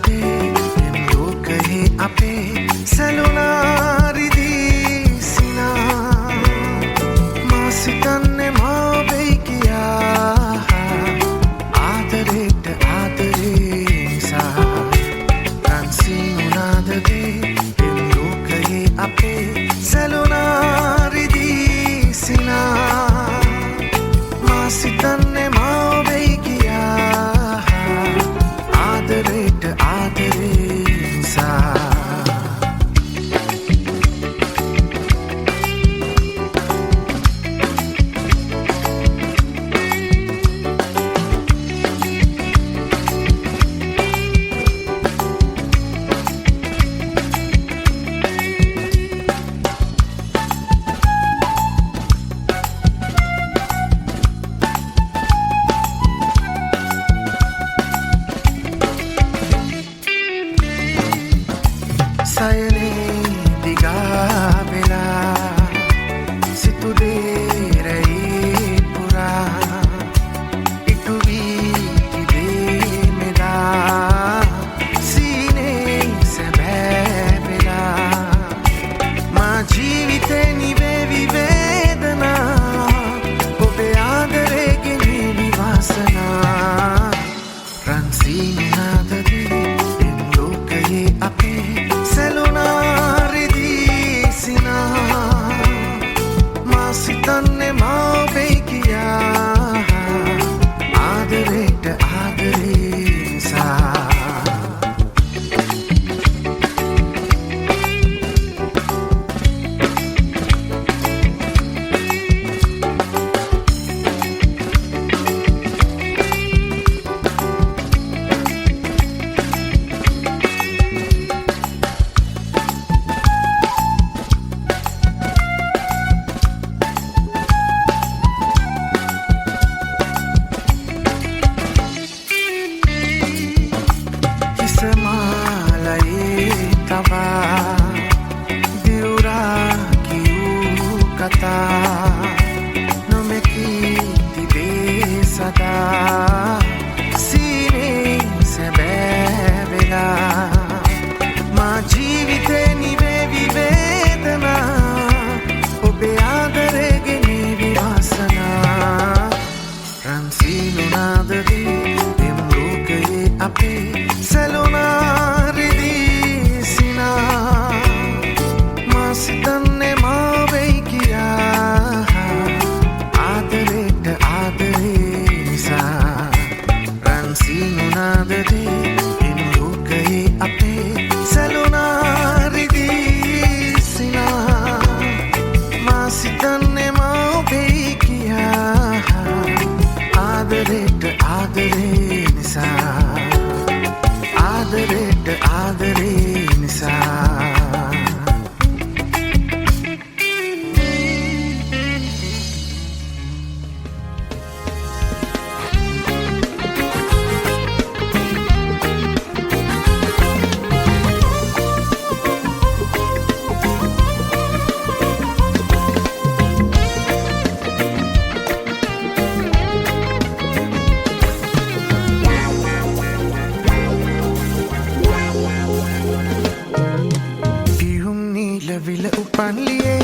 දේ එම් ලෝකයේ අපේ සැලුනා රිදී සිනා මා සිතන්නේ මා වෙයි කියා ආදරේට ආදරේ නිසා රන්සී උනාද දේ එම් ලෝකයේ අපේ සැලුනා රිදී සිනා මා සිතන්නේ මා වෙයි කියා ආදරේට ආදරේ නිසා සයනේ දිගා වෙලා සිතු දේරේ පුරා ඉටු වී තිබේ මෙදා සීනේ සැබෑ වෙලා මා ජීවිතේ නිවේවි වේදනා ඔබේ ආදරේ ගෙනිවි වාසනා රන්සී නාදදී එම් ලෝකයේ අපේ සැලුනා රිදී සිනා මා සිතන්නේ මා වෙයි කියා ආදරේට ආදරේ නිසා මාලයේ තබා දිවුරා කියූ කතා නොමැකී තිබේ සදා සීනේ සැබෑ වෙලා මා ජීවිතේ නිවේවි වේදනා ඔබේ ආදරේ ගෙනිවි වාසනා රන්සී නුනාදදී එම් ලෝකයේ අපේ සැලුනා රිදී සිනා මා සිතන්නේ මා වෙයි කියා ආදරේට ආදරේ නිසා රන්සී නුනාදදී එම් ලෝකයේ අපේ සැලුනා රිදී සිනා මා සිතන්නේ මා වෙයි කියා ආදරේට ආදරේ නිසා ආදරේට ආදරේ නිසා විල උපන්ලියේ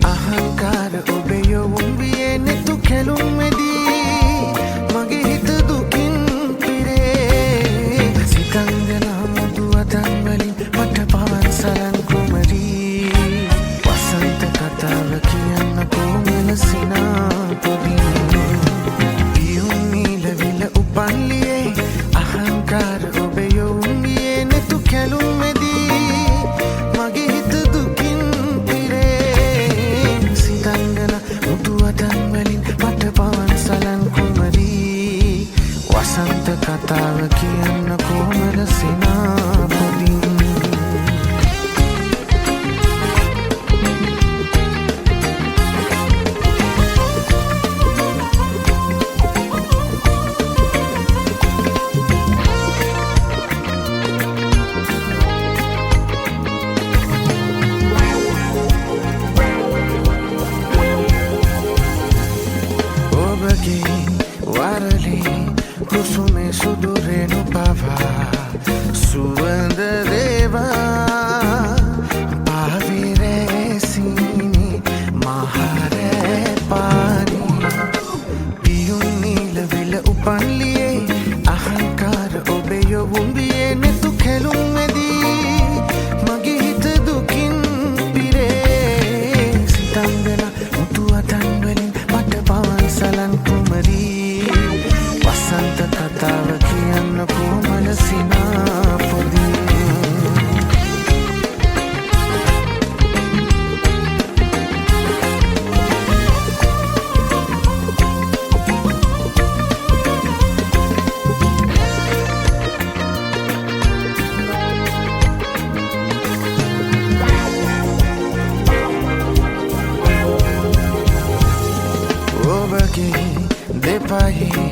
අහංකාර ඔබේ යොවුන් වියේ නෙතු කැලුම් මෙදී මගේ හිත දුකින් පිරේ සිතන්දනා මුදු අතන් වලින් මට පවන් සලන් කුමරී වසන්ත කතාව කියන්න කොමලසිනා පොදින පියුම් නීල විල උපන්ලියේ අහංකාර ඔබේ යොවුන් වියේ නෙතු කැලුම් මෙදී මගේ හිත දුකින් පිරේ උඹියේ නෙතු කැලුම් මෙදී මගේ හිත දුකින් පිරේ සිතන්දන මුතු අතන් වලින් මට පවන් සලන් කුමරී වසන්ත කතාව කියන්න කොමල සිනා පොදින් දෙපහේ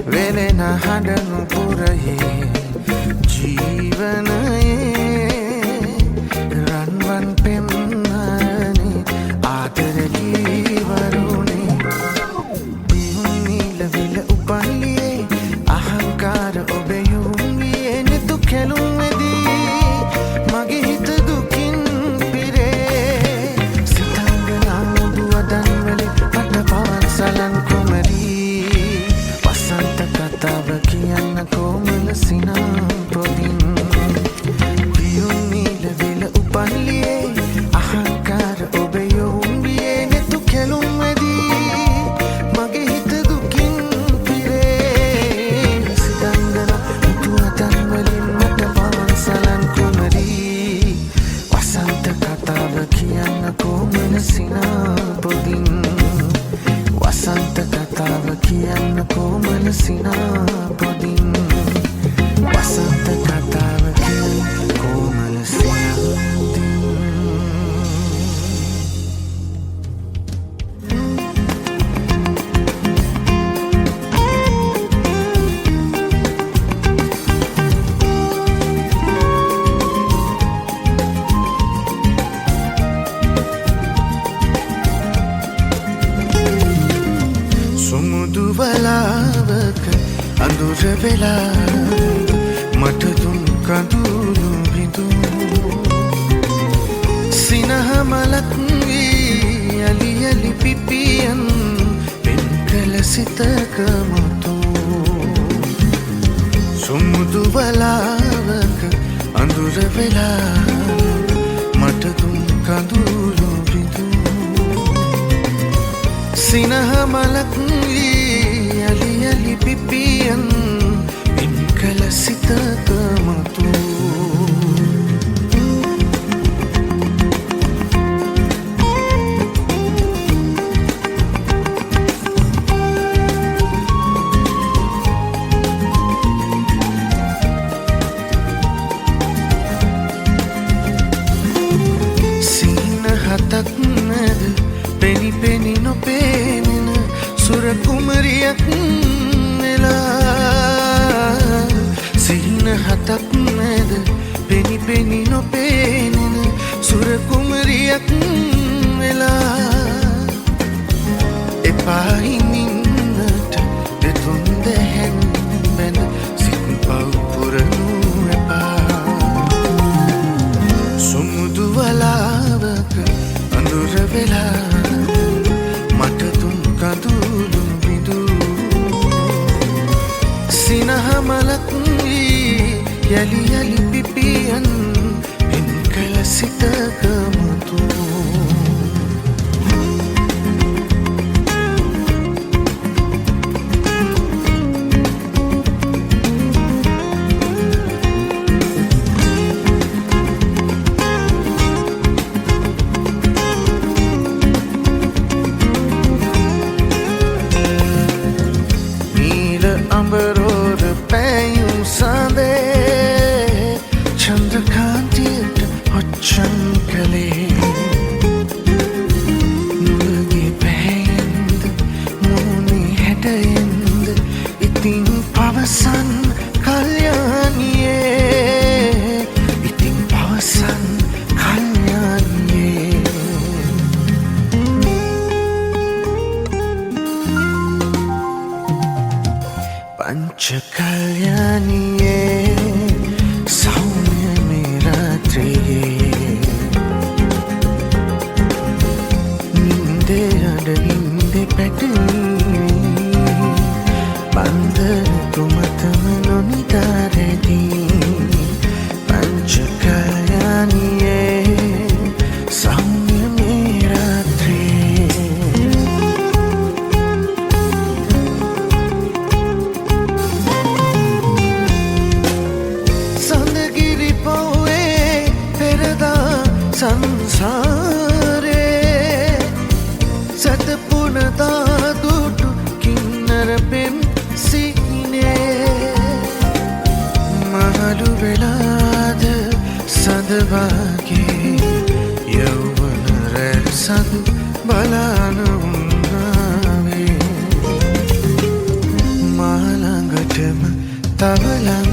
වෙලෙන හඬනු පුරයේ ජීවනයේ රන්වන් පෙම්නනේ ආදරේ වරුනේ බිහුන් නීල විල උපන්ලියේ අහංකාර ඔබේ යුම්වියේ නෙතු කැලුම් වෙදී මගේ හිත දුකින් පිරේ සිතංගනා මුදුවදන් වලේ මට පවන් සලන් කතාව කියන්න කොමල සිනා පොදින් පියුම් නීල විල උපන්ලියේ අහංකාර ඔබේ යොම්වියේ නෙතු කැලුම් වෙදී මගේ හිත දුකින් පිරේ සිතංගන මුතු අතන් වලින් මට පවන් සලන් කුමරී වසන්ත කතාව කියන්න කොමල සිනා පොදින් වසන්ත කතාව කියන්න කොමල සිනා පොදින් වසන්ත කතාව කියන්න කොමල සිනා දුවලාවක අඳුර වෙලා මට දුන් කඳුළු බිඳු සිනහ මලක් වී යලි යලි පිපියන් පෙන් කළ සිතක මුතු සුමුදු වලාවක අඳුර වෙලා මට දුන් කඳුළු බිඳු සිනහ මලක් යලි යලි පිපියන් පින් කළ සිතක මතු සිහින හතක් නැද පෙනි පෙනි නොපේනෙන සුර කුමරියක් වෙලා සිහින හතක් නැද පෙනි පෙනි නොපේනෙන සුර කුමරියක් වෙලා එපා හිමින්නට දෙතුන් දැහැන් බැඳ සිත් පව් පුරනු එපා සුමුදු වලාවක අඳුර වෙලා මට දුන් කඳුළු බිඳු සිනහ මලක් වී යලි යලි පිපියන් පින් කළ සිතක මුතු අඹරෝර පැයුම් සඳේ චන්ද්‍රකාන්තියට ඔච්චන් කළේ සංසාරේ සැතපුනදා දුටු කින්නර පෙම් සිහිනේ මහලු වෙලාද සඳවාගේ යෞවන රැල් සඳ බලාන උන්නාවේ මහළඟටම තවලන්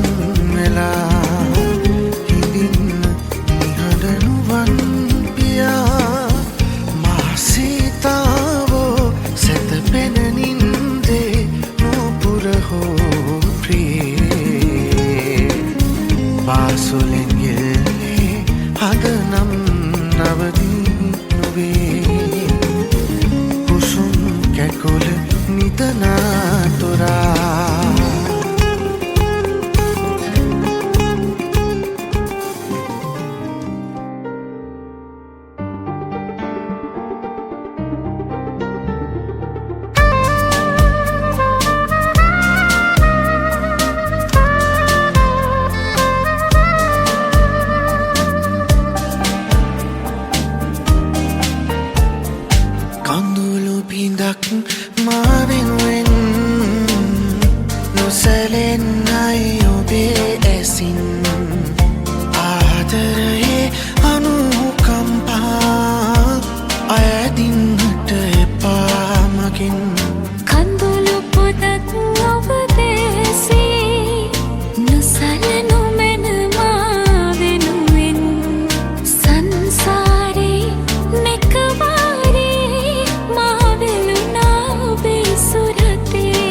වෙලා හිඳින්න නිහඬනුවන් පියා මාසීතාවෝ සැතපෙන නින්දේ නූපුර හෝ ප්‍රියේ පාසොලෙන් ගෙල්ලේ හදනම් නවදී නොවේ කුසුම් කැකුල නිතනා තොරා කඳුළු පිඳක් මා වෙනුවෙන් නොසැලෙන්නයි ඔබේ ඇසින් ආදරයේ අනුකම්පා අයදින්නට එපා මගින් කඳුළු පොදක් ඔබ දෙසේ නොසැලෙනු මැන මා වෙනුවෙන් සංසාරේ නෙකවාරේ මා වෙලුණා ඔබේ සුරතේ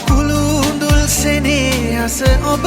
කුළුඳුල් සෙනෙහස ඔබ